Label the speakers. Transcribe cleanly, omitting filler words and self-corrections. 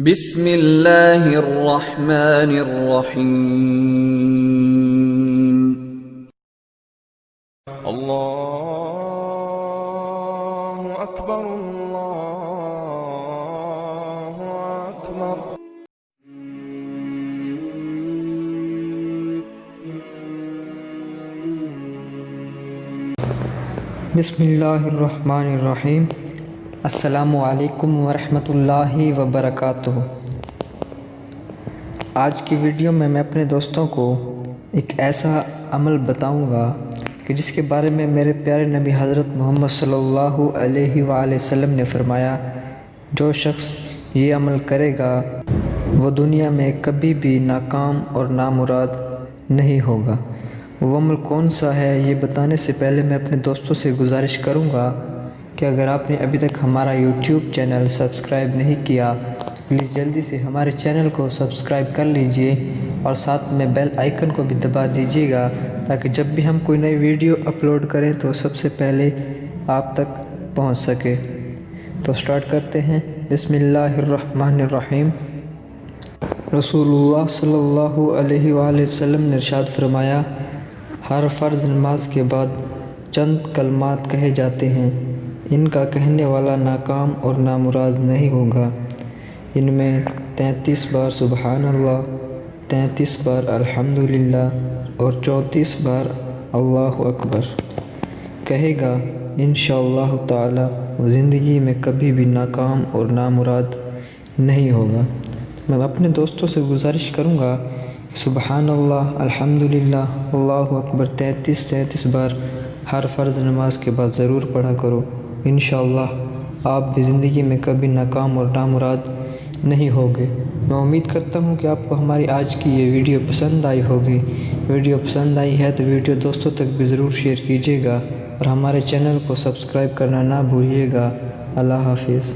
Speaker 1: بسم اللہ الرحمن الرحیم
Speaker 2: اللہ اکبر اللہ اکبر
Speaker 3: بسم اللہ الرحمن الرحیم۔ السلام علیکم ورحمۃ اللہ وبرکاتہ۔ آج کی ویڈیو میں اپنے دوستوں کو ایک ایسا عمل بتاؤں گا کہ جس کے بارے میں میرے پیارے نبی حضرت محمد صلی اللہ علیہ وآلہ وسلم نے فرمایا، جو شخص یہ عمل کرے گا وہ دنیا میں کبھی بھی ناکام اور نامراد نہیں ہوگا۔ وہ عمل کون سا ہے یہ بتانے سے پہلے میں اپنے دوستوں سے گزارش کروں گا کہ اگر آپ نے ابھی تک ہمارا یوٹیوب چینل سبسکرائب نہیں کیا پلیز جلدی سے ہمارے چینل کو سبسکرائب کر لیجئے اور ساتھ میں بیل آئیکن کو بھی دبا دیجیے گا تاکہ جب بھی ہم کوئی نئی ویڈیو اپلوڈ کریں تو سب سے پہلے آپ تک پہنچ سکے۔ تو سٹارٹ کرتے ہیں۔ بسم اللہ الرحمن الرحیم۔ رسول اللہ صلی اللہ علیہ وآلہ وسلم نے ارشاد فرمایا، ہر فرض نماز کے بعد چند کلمات کہے جاتے ہیں، ان کا کہنے والا ناکام اور نامراد نہیں ہوگا۔ ان میں 33 بار سبحان اللہ، 33 بار الحمدللہ اور 34 بار اللہ اکبر کہے گا۔ انشاءاللہ تعالی وہ زندگی میں کبھی بھی ناکام اور نامراد نہیں ہوگا۔ میں اپنے دوستوں سے گزارش کروں گا کہ سبحان اللہ، الحمدللہ، اللہ اکبر 33 بار ہر فرض نماز کے بعد ضرور پڑھا کرو۔ انشاءاللہ آپ بھی زندگی میں کبھی ناکام اور نامراد نہیں ہوگے۔ میں امید کرتا ہوں کہ آپ کو ہماری آج کی یہ ویڈیو پسند آئی ہوگی۔ ویڈیو پسند آئی ہے تو ویڈیو دوستوں تک بھی ضرور شیئر کیجیے گا اور ہمارے چینل کو سبسکرائب کرنا نہ بھولیے گا۔ اللہ حافظ۔